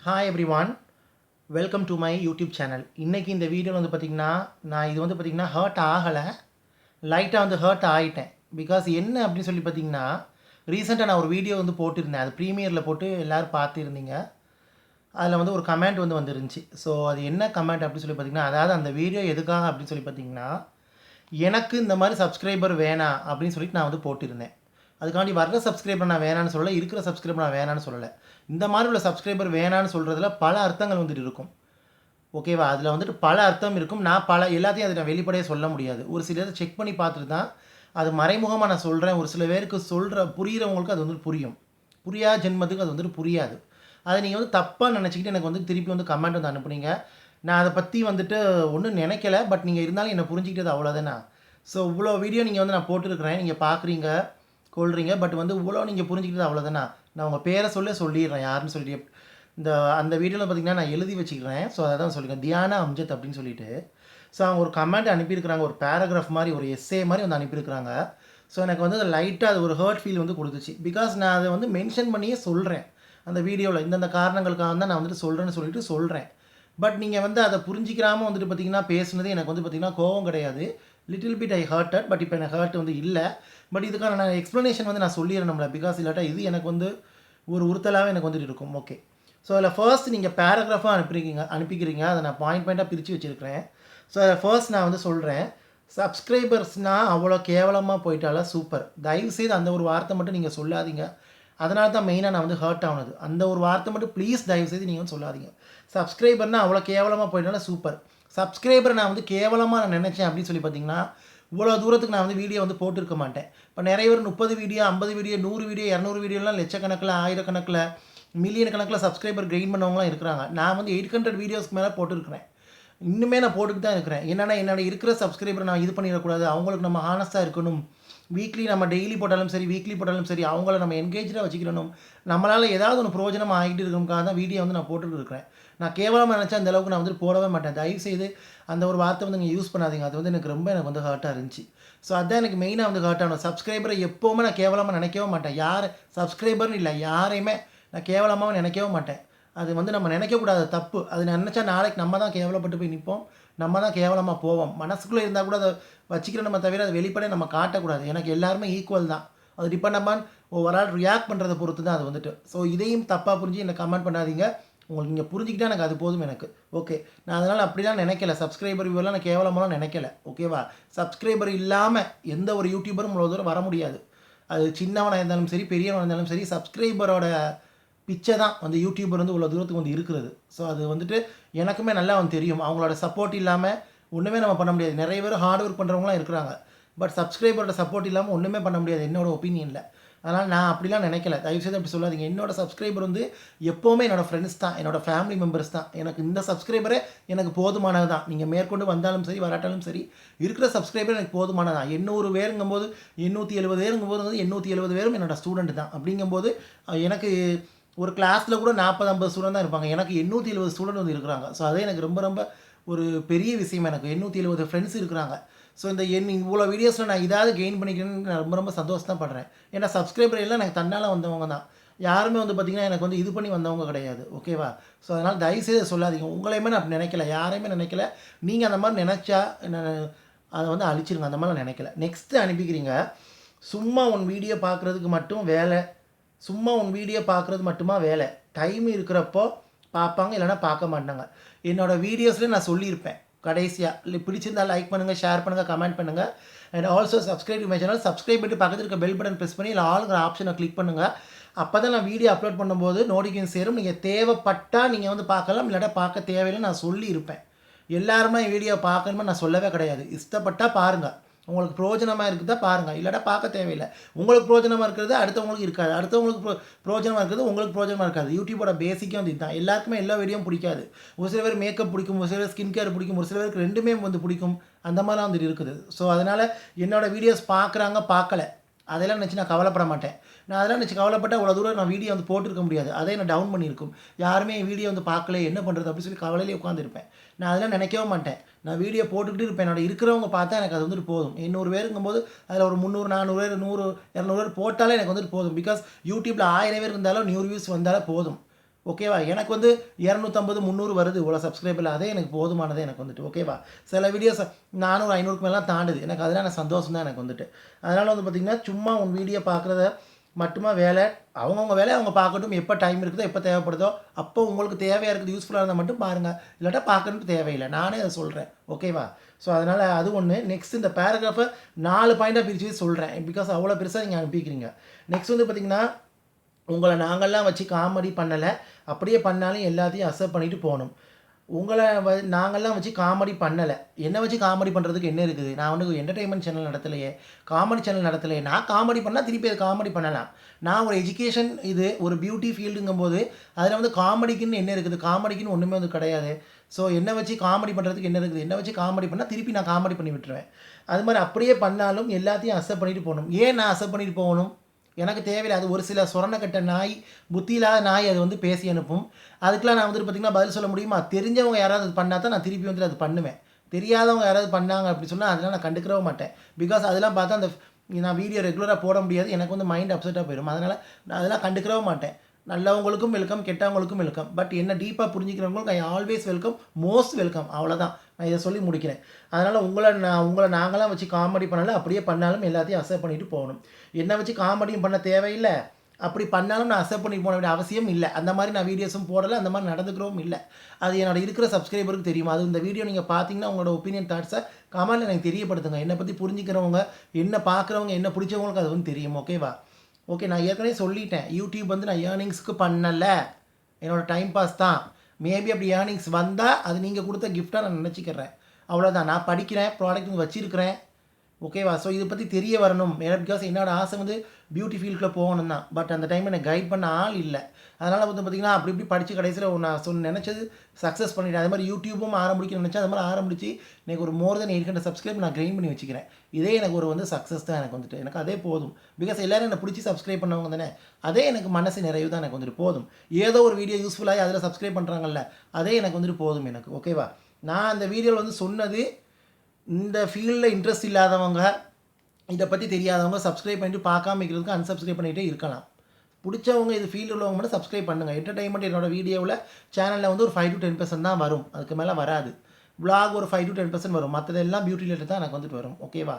Hi everyone, welcome to my YouTube channel. இன்றைக்கி இந்த வீடியோவில் வந்து பார்த்திங்கன்னா நான் இது வந்து பார்த்திங்கன்னா ஹர்ட் ஆகலை, லைட்டாக வந்து ஹர்ட் ஆகிட்டேன். பிகாஸ் என்ன அப்படின்னு சொல்லி பார்த்திங்கன்னா ரீசெண்டாக நான் ஒரு வீடியோ வந்து போட்டிருந்தேன். அது ப்ரீமியரில் போட்டு எல்லோரும் பார்த்துருந்தீங்க. அதில் வந்து ஒரு கமெண்ட் வந்து வந்துருந்துச்சு. ஸோ அது என்ன கமெண்ட் அப்படின்னு சொல்லி பார்த்திங்கன்னா, அதாவது அந்த வீடியோ எதுக்காக அப்படின்னு சொல்லி பார்த்திங்கன்னா, எனக்கு இந்த மாதிரி சப்ஸ்கிரைபர் வேணாம் அப்படின்னு சொல்லிட்டு நான் வந்து போட்டிருந்தேன். அதுக்காண்டி வர்ற சப்ஸ்கிரைபர் நான் வேணான்னு சொல்லலை, இருக்கிற சப்ஸ்கிரைபர் நான் வேணான்னு சொல்லலை. இந்த மாதிரி உள்ள சப்ஸ்கிரைபர் வேணான்னு சொல்கிறதுல பல அர்த்தங்கள் வந்துட்டு இருக்கும். ஓகேவா? அதில் வந்துட்டு பல அர்த்தம் இருக்கும். நான் எல்லாத்தையும் அதை நான் வெளிப்படையாக சொல்ல முடியாது. ஒரு சிலதை செக் பண்ணி பார்த்துட்டு தான் அது மறைமுகமாக நான் சொல்கிறேன். ஒரு சில பேருக்கு புரிகிறவங்களுக்கு அது வந்துட்டு புரியும். புரியாத ஜென்மத்துக்கு அது வந்துட்டு புரியாது. அதை நீங்கள் வந்து தப்பாக நினச்சிக்கிட்டு எனக்கு வந்து திருப்பி வந்து கமெண்ட் வந்து அனுப்புனீங்க. நான் அதை பற்றி வந்துட்டு ஒன்றும் நினைக்கல. பட் நீங்கள் இருந்தாலும் என்னை புரிஞ்சிக்கிட்டது அவ்வளோதானா. ஸோ இவ்வளோ வீடியோ நீங்கள் வந்து நான் போட்டுருக்கிறேன், நீங்கள் பார்க்குறீங்க, கொள்றீங்க. பட் வந்து இவ்வளோ நீங்கள் புரிஞ்சிக்கிட்டது அவ்வளோதானா. நான் உங்கள் பேரை சொல்லிடுறேன் யாருன்னு சொல்லிட்டு. அந்த வீடியோவில் பார்த்தீங்கன்னா நான் எழுதி வச்சுக்கிறேன். ஸோ அதை தான் சொல்லியிருக்கேன், தியானா அம்ஜத் அப்படின்னு சொல்லிட்டு. ஸோ அவங்க ஒரு கமெண்ட் அனுப்பியிருக்கிறாங்க, ஒரு பேராகிராஃப் மாதிரி, ஒரு எஸ்ஸே மாதிரி வந்து அனுப்பியிருக்கிறாங்க. ஸோ எனக்கு வந்து லைட்டாக அது ஒரு ஹர்ட் ஃபீல் வந்து கொடுத்துச்சு. பிகாஸ் நான் அதை வந்து மென்ஷன் பண்ணியே சொல்கிறேன் அந்த வீடியோவில். இந்தந்த காரணங்களுக்காக தான் நான் வந்துட்டு சொல்கிறேன்னு சொல்லிட்டு சொல்கிறேன். பட் நீங்கள் வந்து அதை புரிஞ்சிக்கிறாமல் வந்துட்டு பார்த்திங்கன்னா பேசுனது எனக்கு வந்து பார்த்திங்கன்னா கோவம் கிடையாது. Little bit I hurted. But இப்போ எனக்கு ஹர்ட் வந்து இல்லை. பட் இதுக்கான நான் எக்ஸ்ப்ளனேஷன் வந்து நான் சொல்லிடுறேன் நம்மளை. பிகாஸ் இல்லாட்டா இது எனக்கு வந்து ஒரு உறுத்தலாகவே எனக்கு வந்துட்டு இருக்கும். ஓகே, ஸோ அதில் ஃபர்ஸ்ட் நீங்கள் பேராகிராஃபாக அனுப்பிக்கிறீங்க. அதை நான் பாயிண்ட்டாக பிரித்து வச்சுருக்கிறேன். ஸோ அதில் ஃபர்ஸ்ட் நான் வந்து சொல்கிறேன், சப்ஸ்கிரைபர்ஸ்னால் அவ்வளோ கேவலமாக போயிட்டால சூப்பர். தயவுசெய்து அந்த ஒரு வார்த்தை மட்டும் நீங்கள் சொல்லாதீங்க. அதனால தான் மெயினாக நான் வந்து ஹர்ட் ஆனது. அந்த ஒரு வார்த்தை மட்டும் ப்ளீஸ் தயவுசெய்து நீங்கள் வந்து சொல்லாதீங்க. சப்ஸ்கிரைபர்னால் அவ்வளோ கேவலமாக போயிட்டால சூப்பர். சப்ஸ்கிரைபரை நான் வந்து கேவலமாக நான் நினச்சேன் அப்படின்னு சொல்லி பார்த்தீங்கன்னா இவ்வளோ தூரத்துக்கு நான் வந்து வீடியோ வந்து போட்டிருக்க மாட்டேன். இப்போ நிறைய பேர் 30 வீடியோ, 50 வீடியோ, 100 வீடியோ, 200 வீடியோலாம் லட்சக்கணக்கில், ஆயிரக்கணக்கில், மில்லியன் கணக்கில் சப்ஸ்கிரைபர் கெயின் பண்ணவங்களாம் இருக்கிறாங்க. நான் வந்து 800 வீடியோஸ்க்கு மேலே போட்டுருக்கிறேன். இன்னுமே நான் போட்டுட்டு தான் இருக்கிறேன். என்னோட இருக்கிற சப்ஸ்கிரைபரை நான் இது பண்ணிடக்கூடாது, அவங்களுக்கு நம்ம ஹானஸ்ட்டாக இருக்கணும். வீக்லி நம்ம டெய்லி போட்டாலும் சரி, வீக்லி போட்டாலும் சரி, அவங்கள நம்ம என்கேஜாக வச்சுக்கணும். நம்மளால் ஏதாவது ஒன்று பிரயோஜனமாக ஆகிட்டு இருக்கணுக்காக தான் வீடியோ வந்து நான் போட்டுட்டு இருக்கிறேன். நான் கேவலமாக நினச்சா அந்த அளவுக்கு நான் வந்துட்டு போடவே மாட்டேன். தயவுசெய்து அந்த ஒரு வார்த்தை வந்து நீங்கள் யூஸ் பண்ணாதீங்க. அது வந்து எனக்கு வந்து ஹர்ட்டாக இருந்துச்சு. ஸோ அதுதான் எனக்கு மெயினாக வந்து ஹர்ட் ஆகணும். சப்ஸ்கிரைபரை எப்போவுமே நான் கேவலமாக நினைக்கவே மாட்டேன். சப்ஸ்கிரைபர்னு இல்லை, யாரையுமே நான் கேவலமாக நினைக்கவே மாட்டேன். அது வந்து நம்ம நினைக்கக்கூடாது, தப்பு. அது நினச்சா நாளைக்கு நம்ம தான் கேவலப்பட்டு போய் நிற்போம், நம்ம தான் கேவலமாக போவோம். மனசுக்குள்ளே இருந்தால் கூட அதை வச்சுக்கிறோம் நம்ம தவிர அதை வெளிப்படையாக நம்ம காட்டக்கூடாது. எனக்கு எல்லாருமே ஈக்குவல் தான். அது டிபெண்ட் அப்பான் ஓவரால் ரியாக்ட் பண்ணுறதை பொறுத்து தான் அது வந்துட்டு. ஸோ இதையும் தப்பாக புரிஞ்சு என்னை கமெண்ட் பண்ணாதீங்க. உங்களுக்கு நீங்கள் புரிஞ்சுக்கிட்டா எனக்கு அது போதும் எனக்கு. ஓகே, நான் அதனால் அப்படிலாம் நினைக்கல. சப்ஸ்கிரைபர் இவெல்லாம் நான் கேவலமாக நினைக்கல. ஓகேவா? சப்ஸ்கிரைபர் இல்லாமல் எந்த ஒரு யூடியூபரும் இவ்வளோ தூரம் வர முடியாது. அது சின்னவனாக இருந்தாலும் சரி, பெரியவனாக இருந்தாலும் சரி, சப்ஸ்கிரைபரோட பிச்சை தான் வந்து யூடியூபர் வந்து இவ்வளோ தூரத்துக்கு வந்து இருக்கிறது. ஸோ அது வந்துட்டு எனக்குமே நல்லா வந்து தெரியும். அவங்களோட சப்போர்ட் இல்லாமல் ஒன்றுமே நம்ம பண்ண முடியாது. நிறைய பேர் ஹார்ட் ஒர்க் பண்ணுறவங்களாம் இருக்கிறாங்க. பட் சப்ஸ்கிரைபரோட சப்போர்ட் இல்லாமல் ஒன்றுமே பண்ண முடியாது என்னோட ஒப்பீனியனில். அதனால் நான் அப்படிலாம் நினைக்கல. தயவுசெய்து அப்படி சொல்லாதீங்க. என்னோட சப்ஸ்கிரைபர் வந்து எப்போவுமே என்னோடய ஃப்ரெண்ட்ஸ் தான், என்னோடய ஃபேமிலி மெம்பர்ஸ் தான். எனக்கு இந்த சப்ஸ்கிரைபரே எனக்கு போதுமானது தான். நீங்கள் மேற்கொண்டு வந்தாலும் சரி, வராட்டாலும் சரி, இருக்கிற சப்ஸ்கிரைபர் எனக்கு போதுமானது தான். 800 பேருங்கும்போது, 870 பேருங்கும்போது வந்து 870 பேரும் என்னோடய ஸ்டூடெண்ட் தான். அப்படிங்கும்போது எனக்கு ஒரு கிளாஸில் கூட 40-50 ஸ்டூடெண்ட் தான் இருப்பாங்க. எனக்கு 870 ஸ்டூடெண்ட் வந்து இருக்கிறாங்க. ஸோ அதே எனக்கு ரொம்ப ரொம்ப ஒரு பெரிய விஷயம். எனக்கு 870 ஃப்ரெண்ட்ஸ் இருக்கிறாங்க. ஸோ இவ்வளோ வீடியோஸில் நான் இதாவது கெயின் பண்ணிக்கிறேன்னு நான் ரொம்ப ரொம்ப சந்தோஷம் தான் படுறேன். ஏன்னா சப்ஸ்கிரைபர் எல்லாம் எனக்கு தன்னால் வந்தவங்க தான். யாருமே வந்து பார்த்திங்கன்னா எனக்கு வந்து இது பண்ணி வந்தவங்க கிடையாது. ஓகேவா? ஸோ அதனால் தயவுசெய்து சொல்லாதீங்க. உங்களையுமே நான் அப்படி நினைக்கல, யாரையுமே நினைக்கல. நீங்கள் அந்த மாதிரி நினச்சா அதை வந்து அழிச்சிருங்க. அந்த மாதிரிலாம் நினைக்கல. நெக்ஸ்ட்டு அனுப்பிக்கிறீங்க, சும்மா உன் வீடியோ பார்க்குறதுக்கு மட்டும் வேலை, சும்மா உன் வீடியோ பார்க்குறது மட்டுமா வேலை, டைம் இருக்கிறப்போ பார்ப்பாங்க, இல்லைனா பார்க்க மாட்டாங்க. என்னோடய வீடியோஸில் நான் சொல்லியிருப்பேன் கடைசியாக, இல்லை பிடிச்சிருந்தால் லைக் பண்ணுங்கள், ஷேர் பண்ணுங்கள், கமெண்ட் பண்ணுங்கள். And also subscribe to my channel. Subscribe பண்ணிட்டு பக்கத்தில் இருக்க பெல் பட்டன் ப்ரெஸ் பண்ணி இல்லை ஆளுங்கிற ஆப்ஷனை கிளிக் பண்ணுங்கள். அப்போ தான் நான் வீடியோ அப்லோட் பண்ணும்போது நோட்டிஃபிகேஷன் சேரும். நீங்கள் தேவைப்பட்டால் நீங்கள் வந்து பார்க்கலாம், இல்லாட்டா பார்க்க தேவையில்லை நான் சொல்லியிருப்பேன். எல்லாருமே வீடியோ பார்க்கணுமே நான் சொல்லவே கிடையாது. இஷ்டப்பட்டால் பாருங்கள், உங்களுக்கு பிரோஜனமாக இருக்குதா பாருங்கள், இல்லாட்டா பார்க்க தேவையில்லை. உங்களுக்கு பிரோஜனமாக இருக்கிறது அடுத்தவங்களுக்கு இருக்காது, அடுத்தவங்களுக்கு பிரோஜனமாக இருக்கிறது உங்களுக்கு பிரோஜனமாக இருக்காது. யூடியூபோட பேசிக்கே வந்து இதுதான். எல்லாருக்குமே எல்லா வீடியோவும் பிடிக்காது. ஒரு சில பேர் மேக்கப் பிடிக்கும், ஒரு சில பேர் ஸ்கின் கேர் பிடிக்கும், ஒரு சில பேருக்கு ரெண்டுமே வந்து பிடிக்கும். அந்த மாதிரிலாம் வந்துட்டு இருக்குது. ஸோ அதனால் என்னோடய வீடியோஸ் பார்க்குறாங்க, பார்க்கல, அதெல்லாம் நினச்சி நான் கவலைப்பட மாட்டேன். நான் அதெல்லாம் நினச்சி கவலைப்பட்டால் அவ்வளோ தூரம் நான் வீடியோ வந்து போட்டிருக்க முடியாது. அதே நான் டவுன் பண்ணியிருக்கும். யாருமே என் வீடியோ வந்து பார்க்கல, என்ன பண்ணுறது அப்படின்னு சொல்லி கவலையிலே உட்காந்துருப்பேன். நான் அதெல்லாம் நினைக்கவே மாட்டேன். நான் வீடியோ போட்டுக்கிட்டு இருப்பேன். என்னோட இருக்கிறவங்க பார்த்தா எனக்கு அது வந்துட்டு போதும். 800 பேருங்கும்போது அதில் ஒரு 300, 400 பேர், 100, 200 பேர் போட்டாலே எனக்கு வந்துட்டு போதும். பிகாஸ் யூடியூப்பில் 1000 பேர் இருந்தாலும் 100 வியூஸ் வந்தாலே போதும். ஓகேவா? எனக்கு வந்து 250, 300 வருது இவ்வளோ சப்ஸ்கிரைபர். அதே எனக்கு போதுமானது எனக்கு வந்துட்டு. ஓகேவா? சில வீடியோஸ் 400, 500க்கு மேலாம் தாண்டுது. எனக்கு அதெல்லாம் எனக்கு சந்தோஷம் தான் எனக்கு வந்துட்டு. அதனால வந்து பார்த்தீங்கன்னா, சும்மா உன் வீடியோ பார்க்குறத மட்டுமா வேலை, அவங்கவங்க வேலைய அவங்க பார்க்கட்டும். எப்போ டைம் இருக்குதோ, எப்போ தேவைப்படுதோ, அப்போ உங்களுக்கு தேவையா இருக்குது, யூஸ்ஃபுல்லா இருந்தா மட்டும் பாருங்க. இல்லாட்டா பார்க்கணும்னு தேவையில்ல. நானே அத சொல்றேன். ஓகேவா? ஸோ, அதனால அது ஒண்ணு. நெக்ஸ்ட் இந்த பேராகிராஃப 4 பாயிண்ட்டா பிரிச்சு சொல்றேன். பிகாஸ் அவ்வளோ பெருசா நீங்க அனுப்பிக்கிறீங்க. நெக்ஸ்ட் வந்து பார்த்தீங்கன்னா, உங்கள நாங்கலாம் வச்சு காமெடி பண்ணல. அப்படியே பண்ணாலும் எல்லாத்தையும் அக்செப்ட் பண்ணிட்டு போணும். உங்கள நாங்கலாம் வச்சு காமெடி பண்ணல. என்ன வச்சு காமெடி பண்றதுக்கு என்ன இருக்குது? நான் வந்து என்டர்டெயின்மென்ட் சேனல் நடத்தலையே. காமெடி சேனல் நடத்தலையே. நான் காமெடி பண்ணா திருப்பி அத காமெடி பண்ணலாம். நான் ஒரு எஜுகேஷன் இது ஒரு பியூட்டி ஃபீல்டுங்கும்போது, அதில வந்து காமெடிக்குன்னு என்ன இருக்குது? காமெடிக்குன்னு ஒண்ணுமே வந்து கிடையாது. ஸோ என்ன வச்சு காமெடி பண்றதுக்கு என்ன இருக்குது? என்ன வச்சு காமெடி பண்ணா திருப்பி நான் காமெடி பண்ணி விட்டுருவேன். அது மாரி அப்படியே பண்ணாலும் எல்லாத்தையும் அக்செப்ட் பண்ணிட்டு போணும். ஏன் நான் அக்செப்ட் பண்ணிட்டு போகணும்? எனக்கு தேவையில்ல. அது ஒரு சில சொரணக்கட்ட நாய், புத்தி இல்லாத நாய் அது வந்து பேசி அனுப்பும். அதுக்கெல்லாம் நான் வந்துட்டு பார்த்தீங்கன்னா, பதில் சொல்ல முடியுமா? தெரிஞ்சவங்க யாராவது அது பண்ணா தான் நான் திருப்பி வந்துட்டு அது பண்ணுவேன். தெரியாதவங்க யாராவது பண்ணாங்க அப்படி சொன்னா, அதெல்லாம் நான் கண்டுக்கவே மாட்டேன். பிகாஸ் அதெல்லாம் பார்த்தா அந்த நான் வீடியோ ரெகுலரா போட முடியாது. எனக்கு வந்து மைண்ட் அப்செட்டா போயிரும். அதனால நான் அதெல்லாம் கண்டுக்கவே மாட்டேன். நல்லவங்களுக்கும் வெல்கம், கெட்டவங்களுக்கும் வெல்கம். பட் என்ன டீப்பா புரிஞ்சுக்கிறவங்களுக்கு I always welcome, most welcome. அவ்வளோதான். நான் இத சொல்லி முடிக்கிறேன். அதனால உங்கள நாங்கலாம் வச்சு காமெடி பண்ணல. அப்படியே பண்ணாலும் எல்லாத்தையும் அக்செப்ட் பண்ணிட்டு போகணும். என்ன வச்சு காமெடியும் பண்ண தேவையில்ல. அப்படி பண்ணாலும் நான் அக்செப்ட் பண்ணி போட வேண்டிய அவசியம் இல்ல. அந்த மாரி நான் வீடியோஸும் போடல. அந்த மாரி நடந்துக்கிறவும் இல்ல. அது என்னோட இருக்கிற சப்ஸ்கிரைபருக்கு தெரியும். அது இந்த வீடியோ நீங்க பார்த்தீங்கன்னா, உங்களோட ஒப்பீனியன் தாட்ஸ கமெண்ட்ல எனக்கு தெரியப்படுத்துங்க. என்ன பத்தி புரிஞ்சுக்கிறவங்க, என்ன பார்க்குறவங்க, என்ன பிடிச்சவங்களுக்கு அது வந்து தெரியும். ஓகேவா? ஓகே. நான் ஏற்கனவே சொல்லிட்டேன். யூடியூப் வந்து நான் ஏர்னிங்ஸ்க்கு பண்ணல. என்னோட டைம் பாஸ் தான். மேபி அப்படி ஏர்னிங்ஸ் வந்தா, அது நீங்க குடுத்த கிஃப்ட்டா நான் நெனச்சுக்கிறேன். அவ்வளோதான். நான் படிக்கிறேன், ப்ராடக்ட் வச்சிருக்கிறேன். ஓகேவா? ஸோ இத பத்தி தெரிய வரணும். ஏன்னா பிகாஸ் என்னோட ஆசை வந்து பியூட்டி ஃபீல்டுக்குள்ள போகணும் தான். பட் அந்த டைம்ல எனக்கு கைட் பண்ண ஆள் இல்ல. அதனால வந்து பார்த்தீங்கன்னா, அப்படி இப்படி படிச்சு கடைசியில நான் நெனச்சது சக்சஸ் பண்ணிட்டேன். அதே மாரி யூடியூபும் ஆரம்பிக்கணும்னு நெனச்சேன். அது மாரி ஆரம்பிச்சு எனக்கு ஒரு மோர் தென் 800 சப்ஸ்கிரைப் நான் கெயின் பண்ணி வச்சுக்கிறேன். இதே எனக்கு ஒரு வந்து சக்சஸ் தான் எனக்கு வந்துட்டு. எனக்கு அதே போதும். பிகாஸ் எல்லாரும் என்ன புடிச்சு சப்ஸ்கிரைப் பண்ணவங்க தானே. அதே எனக்கு மனசு நிறைவு தான் எனக்கு வந்துட்டு போதும். ஏதோ ஒரு வீடியோ யூஸ்ஃபுல்லாகி அதில சப்ஸ்கிரைப் பண்றாங்கல்ல, அதே எனக்கு வந்துட்டு போதும் எனக்கு. ஓகேவா? நான் அந்த வீடியோல வந்து சொன்னது, இந்த ஃபீல்ட்ல இன்ட்ரெஸ்ட் இல்லாதவங்க, இத பத்தி தெரியாதவங்க சப்ஸ்கிரைப் பண்ணிட்டு பார்க்காம இருக்கிறதுக்கு அன்சப்ஸ்கிரைப் பண்ணிட்டே இருக்கலாம். புடிச்சவங்க இது ஃபீல்டு உள்ளவங்க மட்டும் சப்ஸ்கிரைப் பண்ணுங்க. என்டர்டெயின்மென்ட் என்னோட வீடியோவுல சேனல்ல வந்து ஒரு 5-10% தான் வரும். அதுக்கு மேல வராது. விளாக் ஒரு 5-10% வரும். மத்ததெல்லாம் பியூட்டி ரிலேட்டட் தான் எனக்கு வந்துட்டு வரும். ஓகேவா?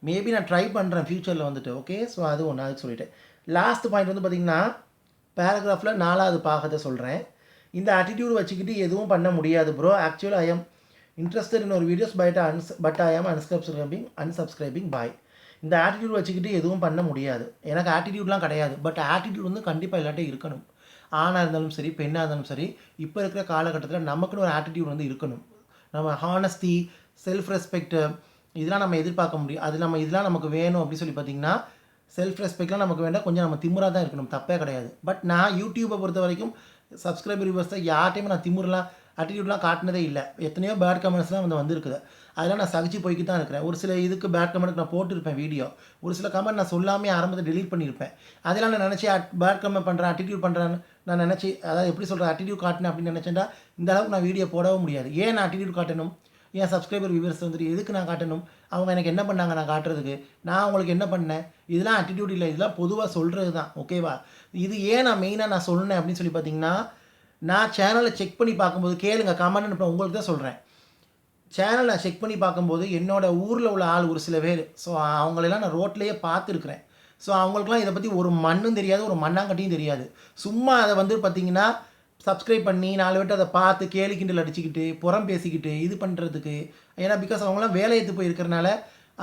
மேபி நான் ட்ரை பண்றேன் ஃபியூச்சர்ல வந்துட்டு. ஓகே. ஸோ அது ஒண்ணு அதுக்கு சொல்லிட்டேன். லாஸ்ட் பாயிண்ட் வந்து பார்த்தீங்கன்னா, பேராகிராஃப்ல 4வது பாகத்த சொல்றேன். இந்த ஆட்டிட்யூட் வச்சுக்கிட்டு எதுவும் பண்ண முடியாது bro. Actually I am interested in your videos but I am unsubscribing bye. இந்த ஆட்டிட்யூட் வச்சுக்கிட்டு எதுவும் பண்ண முடியாது. எனக்கு ஆட்டிட்யூட்லாம் கிடையாது. பட் ஆட்டிட்யூட் வந்து கண்டிப்பா எல்லார்ட்டயும் இருக்கணும். ஆணா இருந்தாலும் சரி, பெண்ணா இருந்தாலும் சரி, இப்ப இருக்கிற காலகட்டத்தில நமக்குன்னு ஒரு ஆட்டிட்யூட் வந்து இருக்கணும். நம்ம ஹானஸ்டி, செல்ஃப் ரெஸ்பெக்ட் இதெல்லாம் நம்ம எதிர்பார்க்க முடியும். அது நம்ம இதெல்லாம் நமக்கு வேணும் அப்படின்னு சொல்லி பார்த்தீங்கன்னா, செல்ஃப் ரெஸ்பெக்ட்லாம் நமக்கு வேண்டாம். கொஞ்சம் நம்ம திமிரா தான் இருக்கணும். தப்பே கிடையாது. பட் நான் யூடியூப பொறுத்தவரைக்கும் சப்ஸ்கிரைபர் வியூவர்ஸ யார்ட்டயுமே நான் திமிருலாம், ஆட்டிட்யூட்லாம் காட்டுனதே இல்ல. எத்தனையோ பேட் கமெண்ட்ஸ்லாம் வந்து வந்திருக்குது. அதெல்லாம் நான் சகிச்சு போய்க்கிட்டு தான் இருக்கிறேன். ஒரு சில இதுக்கு பேட் கமெண்ட்க்கு நான் போட்டிருப்பேன் வீடியோ. ஒரு சில கமெண்ட் நான் சொல்லாமயே ஆரம்பத்தில டெலீட் பண்ணியிருப்பேன். அதெல்லாம் நான் நினைச்சு பேட் கமெண்ட் பண்றேன், ஆட்டிட்யூட் பண்றேன்னு நான் நினைச்சு அதாவது எப்படி சொல்றது ஆட்டிட்யூட் காட்டினேன் அப்படின்னு நினைச்சேன்டா, இந்த அளவுக்கு நான் வீடியோ போடவும் முடியாது. ஏன் நான் ஆட்டிட்யூட் காட்டணும்? என் சப்ஸ்கிரைபர் வியூவர்ஸ் வந்துட்டு எதுக்கு நான் காட்டணும்? அவங்க எனக்கு என்ன பண்ணாங்க நான் காட்டுறதுக்கு? நான் அவங்களுக்கு என்ன பண்ணேன்? இதெல்லாம் ஆட்டிட்யூட் இல்ல. இதெல்லாம் பொதுவா சொல்றது தான். ஓகேவா? இது ஏன் நான் மெயினா நான் சொன்னேன் அப்படின்னு சொல்லி பார்த்தீங்கன்னா, நான் சேனல செக் பண்ணி பார்க்கும்போது கேளுங்க கமெண்ட் அனுப்புறேன் உங்களுக்கு தான் சொல்றேன். சேனல் நான் செக் பண்ணி பார்க்கும்போது, என்னோட ஊர்ல உள்ள ஆள் ஒரு சில பேரு. ஸோ அவங்களெல்லாம் நான் ரோட்லயே பார்த்துருக்கிறேன். ஸோ அவங்களுக்கெல்லாம் இத பத்தி ஒரு மண்ணும் தெரியாது, ஒரு மண்ணாங்கட்டியும் தெரியாது. சும்மா அத வந்து பார்த்தீங்கன்னா, சப்ஸ்கிரைப் பண்ணி 4 பேர்ட்ட அத பார்த்து கேலி கிண்டல் அடிச்சுக்கிட்டு, புறம் பேசிக்கிட்டு, இது பண்றதுக்கு ஏன்னா பிகாஸ் அவங்கலாம் வேலையத்து போய் இருக்கிறனால,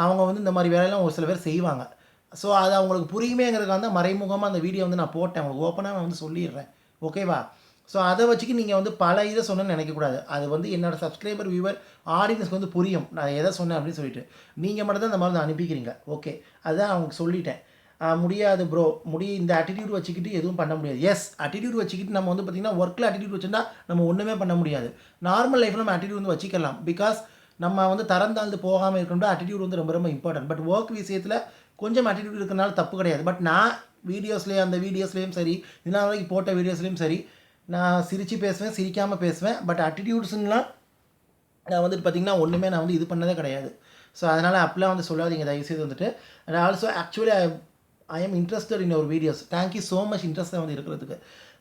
அவங்க வந்து இந்த மாரி வேலையெல்லாம் ஒரு சில பேர் செய்வாங்க. ஸோ அது அவங்களுக்கு புரியுமேங்கிறதுக்காக தான் மறைமுகமா அந்த வீடியோ வந்து நான் போட்டேன். உங்களுக்கு ஓப்பனா நான் வந்து சொல்லிர்றேன். ஓகேவா? ஸோ அத வச்சுக்கு நீங்க வந்து பல இத சொன்னேன்னு நினைக்கக்கூடாது. அது வந்து என்னோட சப்ஸ்கிரைபர், வியூவர், ஆடியன்ஸ்க்கு வந்து புரியும். நான் எத சொன்னேன் அப்படின்னு சொல்லிட்டு. நீங்க மட்டும் தான் இந்த மாரி வந்து அனுப்பிக்கிறீங்க. ஓகே. அதுதான் அவங்களுக்கு சொல்லிட்டேன். முடியாது ப்ரோ. இந்த ஆட்டிட்யூட் வச்சுக்கிட்டு எதுவும் பண்ண முடியாது. எஸ் ஆட்டிட்யூட் வச்சுக்கிட்டு நம்ம வந்து பார்த்தீங்கன்னா, ஒர்க்ல ஆட்டிட்யூட் வச்சிருந்தா நம்ம ஒண்ணுமே பண்ண முடியாது. நார்மல் லைஃப்ல நம்ம ஆட்டிட்யூட் வந்து வச்சுக்கலாம். பிகாஸ் நம்ம வந்து தரம் தாழ்ந்து போகாம இருக்கணும்னா ஆட்டிட்யூட் வந்து ரொம்ப ரொம்ப இம்பார்ட்டன்ட். பட் வொர்க் விஷயத்துல கொஞ்சம் ஆட்டிட்யூட் இருக்கனால தப்பு கிடையாது. பட் நான் அந்த வீடியோஸ்லயும் சரி, இதுநாள் வரைக்கும் போட்ட வீடியோஸ்லயும் சரி, நான் சிரிச்சு பேசுவேன், சிரிக்காம பேசுவேன். பட் ஆட்டிட்யூட்ஸ்லாம் நான் வந்துட்டு பார்த்தீங்கன்னா, ஒண்ணுமே நான் வந்து இது பண்ணதே கிடையாது. ஸோ அதனால அப்படிலாம் வந்து சொல்லாதீங்க தயவுசெய்து வந்துட்டு. And also actually I am interested in your videos. Thank you so much இன்ட்ரெஸ்ட்டா வந்து இருக்கிறதுக்கு.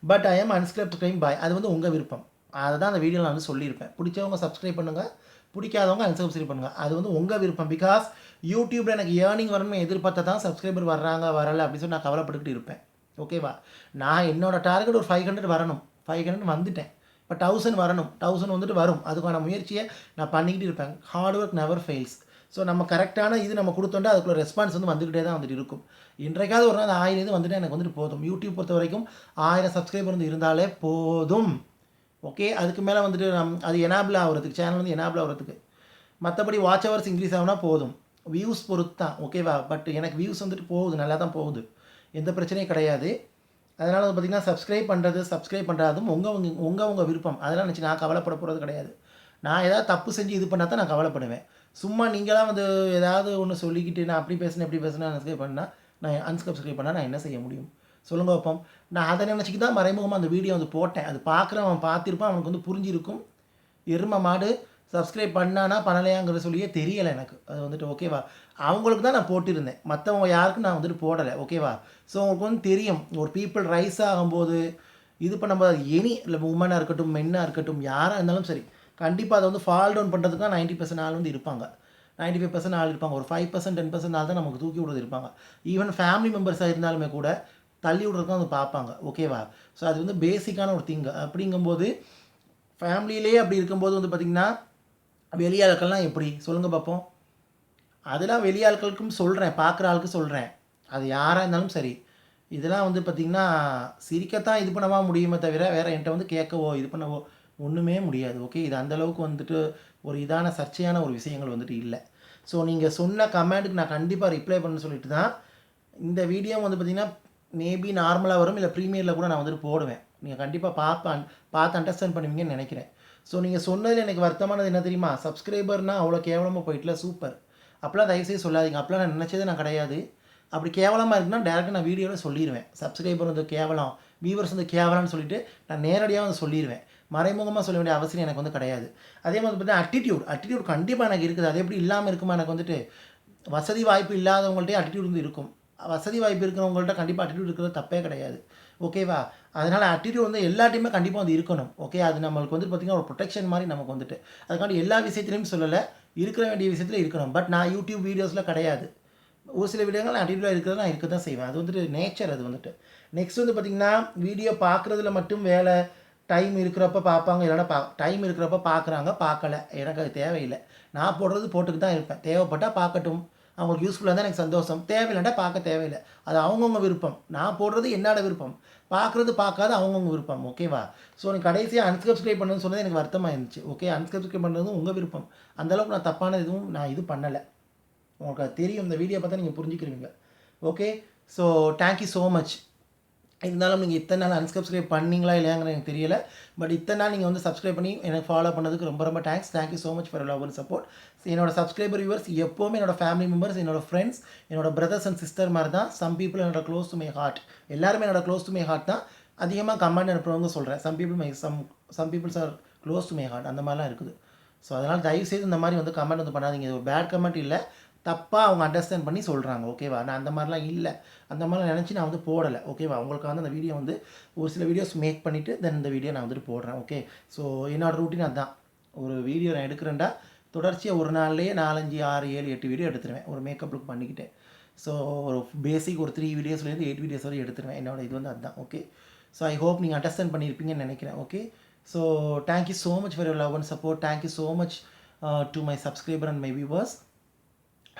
But I am unsubscribe by அது வந்து உங்கள் விருப்பம். அதை தான் அந்த வீடியோவில் நான் வந்து சொல்லியிருப்பேன். பிடிச்சவங்க சப்ஸ்கிரைப் பண்ணுங்கள், பிடிக்காதவங்க unsubscribe பண்ணுங்கள். அது வந்து உங்கள் விருப்பம். பிகாஸ் யூடியூப்பில் எனக்கு ஏர்னிங் வரணும்னு எதிர்பார்த்தா தான் சப்ஸ்கிரைபர் வர்றாங்க வரலை அப்படின்னு சொல்லி நான் கவலைப்பட்டுக்கிட்டு இருப்பேன். ஓகேவா? நான் என்னோட டார்கெட் ஒரு 500 வரணும். 500 வந்துட்டேன். இப்போ 1000 வரணும். 1000 வந்துட்டு வரும். அதுக்கான முயற்சியை நான் பண்ணிக்கிட்டு இருப்பேன். Hard work never fails. So நம்ம கரெக்டான இது நம்ம கொடுத்தோம்னா அதுக்குள்ள ரெஸ்பான்ஸ் வந்து வந்துக்கிட்டே தான் வந்துட்டு இருக்கும். இன்றைக்காவது ஒரு நாள் 1000 இது வந்துட்டு எனக்கு வந்துட்டு போதும். யூடியூப் பொறுத்த வரைக்கும் 1000 சப்ஸ்கிரைபர் வந்து இருந்தாலே போதும். ஓகே, அதுக்கு மேலே வந்துட்டு அது எனாபிள் ஆகிறதுக்கு, சேனல் வந்து எனாபிள் ஆகிறதுக்கு, மற்றபடி வாட்ச் ஹவர்ஸ் இன்க்ரீஸ் ஆகுனா போதும். வியூஸ் பொறுத்து தான். ஓகேவா? பட் எனக்கு வியூஸ் வந்துட்டு போகுது, நல்லா தான் போகுது, எந்த பிரச்சனையும் கிடையாது. அதனால் வந்து பார்த்திங்கன்னா சப்ஸ்கிரைப் பண்ணுறதும் உங்கள் விருப்பம். அதெல்லாம் நினச்சி நான் கவலைப்பட போகிறது கிடையாது. நான் ஏதாவது தப்பு செஞ்சு இது பண்ணால் தான் நான் கவலைப்படுவேன். சும்மா நீங்களாம் வந்து ஏதாவது ஒன்று சொல்லிக்கிட்டு நான் அப்படி பேசினேன் இப்படி பேசினேன் நான் அன்சப்ஸ்கிரைப் பண்ணால் நான் என்ன செய்ய முடியும் சொல்லுங்க வைப்போம். நான் அதை நினச்சிக்கு தான் மறைமுகமாக அந்த வீடியோ வந்து போட்டேன். அது பார்க்குறவன் பார்த்துருப்பான், அவனுக்கு வந்து புரிஞ்சிருக்கும். எருமை மாடு சப்ஸ்கிரைப் பண்ணானா பண்ணலையாங்கிற சொல்லியே தெரியலை எனக்கு. அது வந்துட்டு ஓகேவா, அவங்களுக்கு தான் நான் போட்டிருந்தேன், மற்றவங்க யாருக்கும் நான் வந்துட்டு போடலை. ஓகேவா? ஸோ உங்களுக்கு வந்து தெரியும், ஒரு பீப்புள் ரைஸ் ஆகும்போது இது பண்ணும்போது எனி இல்லை உமனாக இருக்கட்டும் மென்னாக இருக்கட்டும் யாராக இருந்தாலும் சரி, கண்டிப்பாக அதை வந்து ஃபால் டவுன் பண்ணுறதுக்கு தான் 90% ஆள் வந்து இருப்பாங்க. 95% ஆள் இருப்பாங்க. ஒரு 5% 10% ஆள் தான் நமக்கு தூக்கி விடுறது இருப்பாங்க. ஈவன் ஃபேமிலி மெம்பர்ஸாக இருந்தாலுமே கூட தள்ளி விடுறது தான் வந்து பார்ப்பாங்க. ஓகேவா? ஸோ அது வந்து பேசிக்கான ஒரு திங்கு. அப்படிங்கும்போது ஃபேமிலியிலே அப்படி இருக்கும்போது வந்து பார்த்திங்கன்னா வெளியாட்கள்லாம் எப்படி சொல்லுங்கள் பார்ப்போம். அதெல்லாம் வெளியாட்களுக்கும் சொல்கிறேன், பார்க்குற ஆளுக்கு சொல்கிறேன், அது யாராக இருந்தாலும் சரி. இதெல்லாம் வந்து பார்த்திங்கன்னா சிரிக்கத்தான் இது பண்ணவா முடியுமே தவிர வேறு என்கிட்ட வந்து கேட்கவோ இது பண்ணவோ ஒன்றுமே முடியாது. ஓகே, இது அந்தளவுக்கு வந்துட்டு ஒரு இதான சர்ச்சையான ஒரு விஷயங்கள் வந்துட்டு இல்லை. ஸோ நீங்கள் சொன்ன கமெண்ட்டுக்கு நான் கண்டிப்பாக ரிப்ளை பண்ண சொல்லிட்டு தான் இந்த வீடியோ வந்து பார்த்திங்கன்னா மேபி நார்மலாக வரும், இல்லை ப்ரீமியரில் கூட நான் வந்துட்டு போடுவேன். நீங்கள் கண்டிப்பாக பார்த்து அண்டர்ஸ்டாண்ட் பண்ணுவீங்கன்னு நினைக்கிறேன். ஸோ நீங்கள் சொன்னதில் எனக்கு வருத்தமானது என்ன தெரியுமா, சப்ஸ்கிரைபர்னால் அவ்வளோ கேவலமாக போயிட்டுல சூப்பர் அப்போலாம் தயவுசெய்து சொல்லாதீங்க. அப்போலாம் நான் நினச்சதே நான் கிடையாது. அப்படி கேவலமாக இருக்குன்னா டேரெக்டாக நான் வீடியோவில் சொல்லிடுவேன். சப்ஸ்கிரைபர் வந்து கேவலம், வியூவர்ஸ் வந்து கேவலம்னு சொல்லிட்டு நான் நேரடியாக வந்து சொல்லிடுவேன். மறைமுகமாக சொல்ல வேண்டிய அவசியம் எனக்கு வந்து கிடையாது. அதே மாதிரி பார்த்தீங்கன்னா அட்டிடியூட் கண்டிப்பாக எனக்கு இருக்குது. அது எப்படி இல்லாமல் இருக்குமா, எனக்கு வந்துட்டு வசதி வாய்ப்பு இல்லாதவங்கள்ட்டே அட்டிடியூட் வந்து இருக்கும். வசதி வாய்ப்பு இருக்கிறவங்கள்ட்ட கண்டிப்பாக அட்டிடியூட் இருக்கிறது தப்பே கிடையாது. ஓகேவா? அதனால் அட்டிடியூட் வந்து எல்லாத்தையுமே கண்டிப்பாக வந்து இருக்கணும். ஓகே, அது நம்மளுக்கு வந்து பார்த்திங்கன்னா ஒரு ப்ரொடெக்ஷன் மாதிரி நமக்கு வந்துட்டு. அதுக்காண்டி எல்லா விஷயத்துலையும் சொல்லலை, இருக்கிற வேண்டிய விஷயத்தில் இருக்கணும். பட் நான் யூடியூப் வீடியோஸில் கிடையாது. ஒரு சில வீடியோங்கள் நான் அட்டிடியூடாக இருக்கிறத நான் இருக்க தான் செய்வேன். அது வந்துட்டு நேச்சர். அது வந்துட்டு நெக்ஸ்ட் வந்து பார்த்திங்கன்னா வீடியோ பார்க்குறதுல மட்டும் வேலை, டைம் இருக்கிறப்ப பார்ப்பாங்க, இல்லைனா டைம் இருக்கிறப்ப பார்க்குறாங்க, பார்க்கல, எனக்கு அது தேவையில்லை. நான் போடுறது போட்டுக்கிட்டு தான் இருப்பேன். தேவைப்பட்டால் பார்க்கட்டும், அவங்களுக்கு யூஸ்ஃபுல்லாக இருந்தால் எனக்கு சந்தோஷம், தேவையில்லைட்டா பார்க்க தேவையில்லை. அது அவங்கவுங்க விருப்பம். நான் போடுறது என்னோட விருப்பம், பார்க்குறது பார்க்காத அவங்கவுங்க விருப்பம். ஓகேவா? ஸோ நீ கடைசியாக அன்சப்ஸ்கிரைப் பண்ணுன்னு சொன்னது எனக்கு வருத்தமாக இருந்துச்சு. ஓகே, அன்சப்ஸ்கிரைப் பண்ணுறதும் உங்கள் விருப்பம். அந்தளவுக்கு நான் தப்பான எதுவும் நான் இது பண்ணலை. உங்களுக்கு அது தெரியும், இந்த வீடியோ பார்த்தா நீங்கள் புரிஞ்சுக்கிறீங்க. Okay, so thank you so much. இருந்தாலும் நீங்கள் இத்தனை நாள் அன்சப்ஸ்கிரைப் பண்ணிங்களா இல்லையாங்கிற எனக்கு தெரியலை. பட் இத்தனை நாள் நீங்கள் வந்து சப்ஸ்கிரைப் பண்ணி எனக்கு ஃபாலோ பண்ணதுக்கு ரொம்ப ரொம்ப thanks. Thank you so much for love and support. என்னோட சப்ஸ்கிரைபர் வியூவர்ஸ் எப்போவுமே என்னோட ஃபேமிலி மெம்பர்ஸ், என்னோட ஃப்ரெண்ட்ஸ், என்னோட பிரதர்ஸ் அண்ட் சிஸ்டர் மாதிரி தான். சம் பீப்புள் என்னோட க்ளோஸ் டு மை ஹார்ட். எல்லாருமே என்னோட க்ளோஸ் டு மை ஹார்ட் தான். அதிகமாக கமெண்ட் அனுப்புறவங்க சொல்கிறேன். Some peoples are close to my heart, அந்த மாதிரிலாம் இருக்குது. ஸோ அதனால் தயவுசெய்து இந்த மாதிரி வந்து கமெண்ட் வந்து பண்ணாதீங்க. இது ஒரு பேட் கமெண்ட் இல்லை, தப்பாக அவங்க அண்டர்ஸ்டாண்ட் பண்ணி சொல்கிறாங்க. ஓகேவா? நான் அந்த மாதிரிலாம் இல்லை, அந்த மாதிரிலாம் நினச்சி நான் வந்து போடலை. ஓகேவா? உங்களுக்கு வந்து அந்த வீடியோ வந்து ஒரு சில வீடியோஸ் மேக் பண்ணிவிட்டு தென் இந்த வீடியோ நான் வந்துட்டு போடுறேன். ஓகே, ஸோ என்னோடய ரூட்டின் அதுதான். ஒரு வீடியோ நான் எடுக்கிறேன்டா தொடர்ச்சியாக ஒரு நாள்லேயே 4, 5, 6, 7, 8 வீடியோ எடுத்துருவேன். ஒரு மேக்கப் லுக் பண்ணிக்கிட்டேன். ஸோ ஒரு பேசிக் ஒரு 3 வீடியோஸ்லேருந்து 8 வீடியோஸ் வரை எடுத்துருவேன். என்னோட இது வந்து அதுதான். ஓகே, ஸோ ஐ ஹோப் நீங்கள் அண்டர்ஸ்டாண்ட் பண்ணியிருப்பீங்கன்னு நினைக்கிறேன். Okay, so thank you so much for your love and support. Thank you so much to my subscriber and my viewers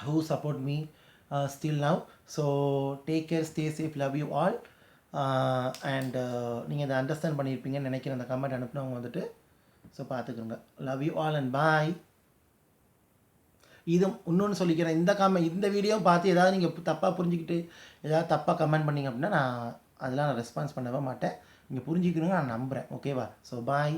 who support me still now. So take care, stay safe, love you all. And நீங்கள் இதை understand பண்ணியிருப்பீங்கன்னு நினைக்கிறேன் அந்த comment அனுப்புனவங்க வந்துட்டு. So பார்த்துக்கோங்க. Love you all and பாய். இது இன்னொன்று சொல்லிக்கிறேன், இந்த வீடியோவும் பார்த்து ஏதாவது நீங்கள் தப்பாக புரிஞ்சுக்கிட்டு ஏதாவது தப்பாக கமெண்ட் பண்ணிங்க அப்படின்னா நான் அதெல்லாம் ரெஸ்பான்ஸ் பண்ணவே மாட்டேன். நீங்கள் புரிஞ்சுக்கணுங்க, நான் நம்புகிறேன். ஓகேவா? So bye.